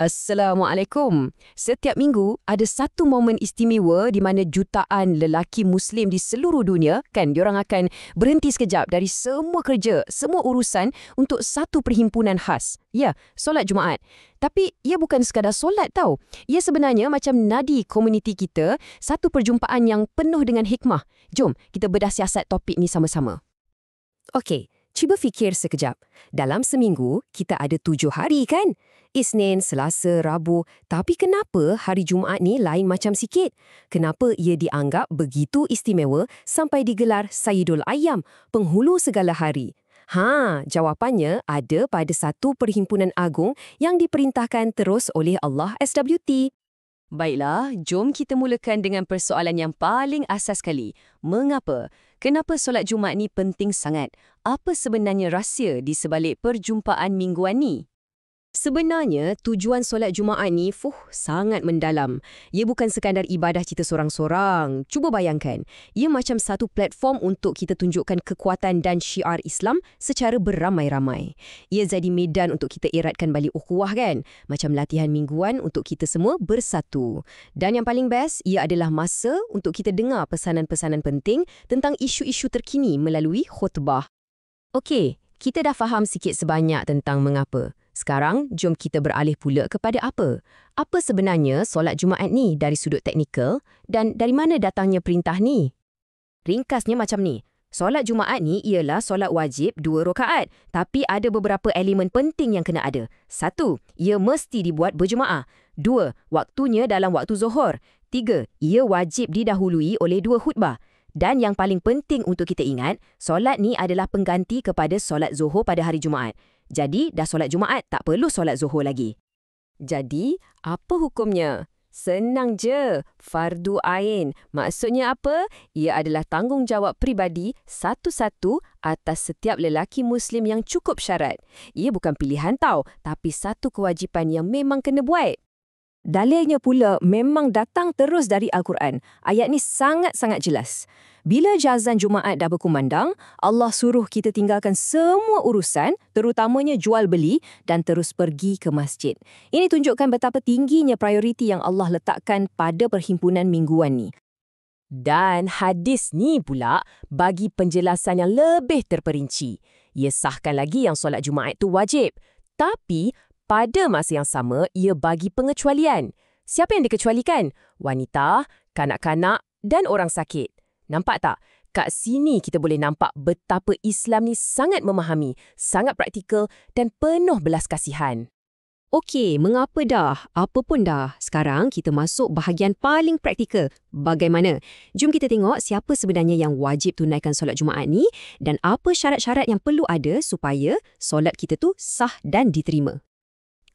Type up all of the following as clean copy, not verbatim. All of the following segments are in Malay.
Assalamualaikum. Setiap minggu ada satu momen istimewa di mana jutaan lelaki Muslim di seluruh dunia diorang akan berhenti sekejap dari semua kerja, semua urusan untuk satu perhimpunan khas. Ya, solat Jumaat. Tapi ia bukan sekadar solat tau. Ia sebenarnya macam nadi komuniti kita, satu perjumpaan yang penuh dengan hikmah. Jom kita bedah siasat topik ni sama-sama. Okey, cuba fikir sekejap. Dalam seminggu, kita ada 7 hari kan? Isnin, Selasa, Rabu. Tapi kenapa hari Jumaat ni lain macam sikit? Kenapa ia dianggap begitu istimewa sampai digelar Sayyidul Ayyam, penghulu segala hari? Jawapannya ada pada satu perhimpunan agung yang diperintahkan terus oleh Allah SWT. Baiklah, jom kita mulakan dengan persoalan yang paling asas sekali. Mengapa? Kenapa solat Jumaat ni penting sangat? Apa sebenarnya rahsia di sebalik perjumpaan mingguan ni? Sebenarnya, tujuan solat Jumaat ni sangat mendalam. Ia bukan sekadar ibadah kita sorang-sorang. Cuba bayangkan, ia macam satu platform untuk kita tunjukkan kekuatan dan syiar Islam secara beramai-ramai. Ia jadi medan untuk kita eratkan balik ukhuwah kan? Macam latihan mingguan untuk kita semua bersatu. Dan yang paling best, ia adalah masa untuk kita dengar pesanan-pesanan penting tentang isu-isu terkini melalui khutbah. Okey, kita dah faham sikit sebanyak tentang mengapa. Sekarang, jom kita beralih pula kepada apa. Apa sebenarnya solat Jumaat ni dari sudut teknikal dan dari mana datangnya perintah ni? Ringkasnya macam ni. Solat Jumaat ni ialah solat wajib 2 rakaat. Tapi ada beberapa elemen penting yang kena ada. 1. Ia mesti dibuat berjemaah. 2. Waktunya dalam waktu Zuhur. 3. Ia wajib didahului oleh 2 khutbah. Dan yang paling penting untuk kita ingat, solat ni adalah pengganti kepada solat Zuhur pada hari Jumaat. Jadi, dah solat Jumaat, tak perlu solat Zuhur lagi. Jadi, apa hukumnya? Senang je, fardu ain. Maksudnya apa? Ia adalah tanggungjawab pribadi satu-satu atas setiap lelaki Muslim yang cukup syarat. Ia bukan pilihan tau, tapi satu kewajipan yang memang kena buat. Dalilnya pula memang datang terus dari Al-Quran. Ayat ni sangat-sangat jelas. Bila azan Jumaat dah berkumandang, Allah suruh kita tinggalkan semua urusan, terutamanya jual beli dan terus pergi ke masjid. Ini tunjukkan betapa tingginya prioriti yang Allah letakkan pada perhimpunan mingguan ni. Dan hadis ni pula bagi penjelasan yang lebih terperinci. Ia sahkan lagi yang solat Jumaat itu wajib. Tapi pada masa yang sama, ia bagi pengecualian. Siapa yang dikecualikan? Wanita, kanak-kanak dan orang sakit. Nampak tak? Kat sini kita boleh nampak betapa Islam ni sangat memahami, sangat praktikal dan penuh belas kasihan. Okey, mengapa dah? Apa pun dah. Sekarang kita masuk bahagian paling praktikal. Bagaimana? Jom kita tengok siapa sebenarnya yang wajib tunaikan solat Jumaat ni dan apa syarat-syarat yang perlu ada supaya solat kita tu sah dan diterima.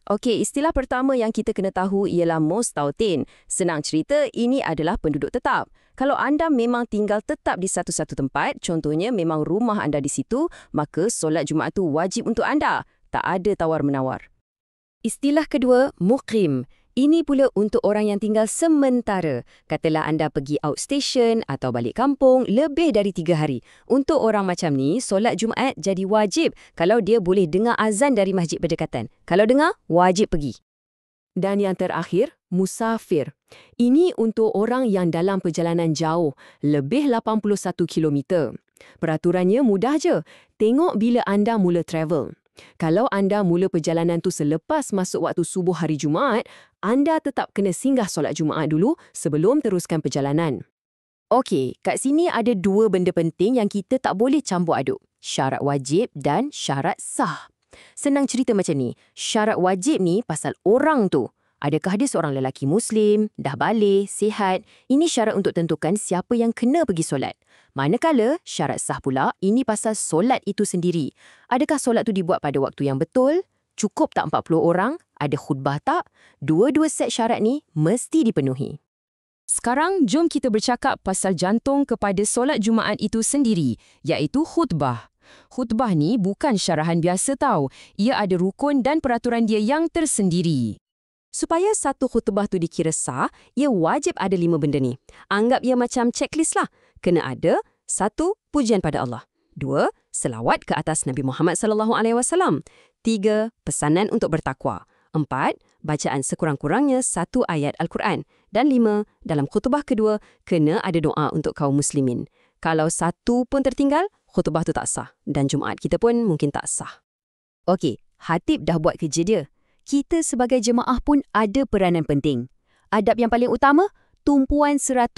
Okey, istilah pertama yang kita kena tahu ialah mustautin. Senang cerita, ini adalah penduduk tetap. Kalau anda memang tinggal tetap di satu-satu tempat, contohnya memang rumah anda di situ, maka solat Jumaat tu wajib untuk anda. Tak ada tawar-menawar. Istilah kedua, muqim. Ini pula untuk orang yang tinggal sementara. Katalah anda pergi outstation atau balik kampung lebih dari 3 hari. Untuk orang macam ni, solat Jumaat jadi wajib kalau dia boleh dengar azan dari masjid berdekatan. Kalau dengar, wajib pergi. Dan yang terakhir, musafir. Ini untuk orang yang dalam perjalanan jauh, lebih 81 km. Peraturannya mudah je. Tengok bila anda mula travel. Kalau anda mula perjalanan tu selepas masuk waktu subuh hari Jumaat, anda tetap kena singgah solat Jumaat dulu sebelum teruskan perjalanan. Okey, kat sini ada 2 benda penting yang kita tak boleh campur aduk. Syarat wajib dan syarat sah. Senang cerita macam ni, syarat wajib ni pasal orang tu. Adakah dia seorang lelaki Muslim, dah balik, sihat? Ini syarat untuk tentukan siapa yang kena pergi solat. Manakala, syarat sah pula, ini pasal solat itu sendiri. Adakah solat tu dibuat pada waktu yang betul? Cukup tak 40 orang? Ada khutbah tak? Dua-dua set syarat ni mesti dipenuhi. Sekarang, jom kita bercakap pasal jantung kepada solat Jumaat itu sendiri, iaitu khutbah. Khutbah ni bukan syarahan biasa tau. Ia ada rukun dan peraturan dia yang tersendiri. Supaya satu khutbah tu dikira sah, ia wajib ada 5 benda ni. Anggap ia macam checklist lah. Kena ada 1. Pujian pada Allah. 2. Selawat ke atas Nabi Muhammad SAW. 3. Pesanan untuk bertakwa. 4. bacaan sekurang-kurangnya 1 ayat Al-Quran. Dan 5, dalam khutbah kedua, kena ada doa untuk kaum muslimin. Kalau satu pun tertinggal, khutbah tu tak sah. Dan Jumaat kita pun mungkin tak sah. Okey, Khatib dah buat kerja dia. Kita sebagai jemaah pun ada peranan penting. Adab yang paling utama, tumpuan 100%.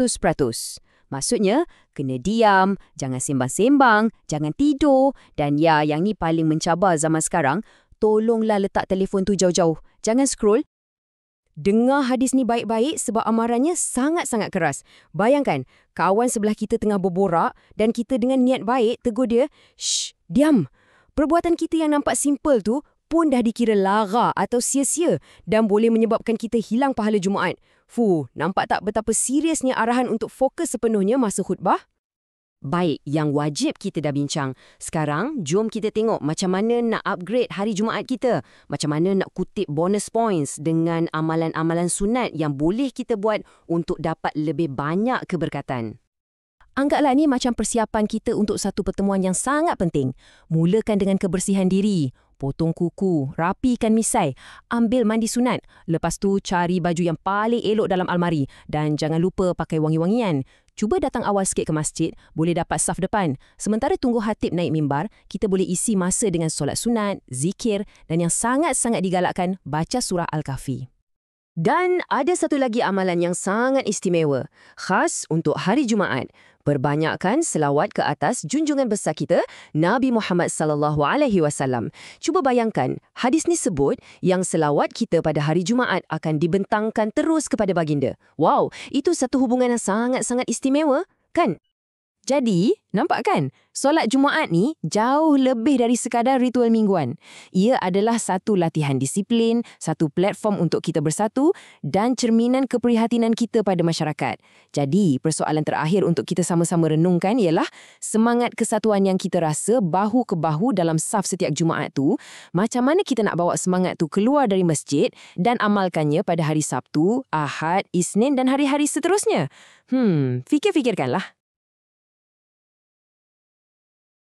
Maksudnya, kena diam, jangan sembang-sembang, jangan tidur. Dan yang ni paling mencabar zaman sekarang, tolonglah letak telefon tu jauh-jauh. Jangan scroll. Dengar hadis ni baik-baik sebab amarannya sangat-sangat keras. Bayangkan, kawan sebelah kita tengah berborak dan kita dengan niat baik tegur dia, "Shh, diam." Perbuatan kita yang nampak simple tu pun dah dikira lara atau sia-sia dan boleh menyebabkan kita hilang pahala Jumaat. Nampak tak betapa seriusnya arahan untuk fokus sepenuhnya masa khutbah? Baik, yang wajib kita dah bincang. Sekarang, jom kita tengok macam mana nak upgrade hari Jumaat kita. Macam mana nak kutip bonus points dengan amalan-amalan sunat yang boleh kita buat untuk dapat lebih banyak keberkatan. Anggaplah ni macam persiapan kita untuk satu pertemuan yang sangat penting. Mulakan dengan kebersihan diri. Potong kuku, rapikan misai, ambil mandi sunat. Lepas tu cari baju yang paling elok dalam almari dan jangan lupa pakai wangi-wangian. Cuba datang awal sikit ke masjid, boleh dapat saf depan. Sementara tunggu khatib naik mimbar, kita boleh isi masa dengan solat sunat, zikir dan yang sangat-sangat digalakkan, baca surah Al-Kahfi. Dan ada satu lagi amalan yang sangat istimewa, khas untuk hari Jumaat. Perbanyakkan selawat ke atas junjungan besar kita, Nabi Muhammad SAW. Cuba bayangkan, hadis ni sebut yang selawat kita pada hari Jumaat akan dibentangkan terus kepada baginda. Wow, itu satu hubungan yang sangat-sangat istimewa, kan? Jadi, nampak kan? Solat Jumaat ni jauh lebih dari sekadar ritual mingguan. Ia adalah satu latihan disiplin, satu platform untuk kita bersatu dan cerminan keprihatinan kita pada masyarakat. Jadi, persoalan terakhir untuk kita sama-sama renungkan ialah semangat kesatuan yang kita rasa bahu ke bahu dalam saf setiap Jumaat tu, macam mana kita nak bawa semangat tu keluar dari masjid dan amalkannya pada hari Sabtu, Ahad, Isnin dan hari-hari seterusnya? Fikir-fikirkanlah.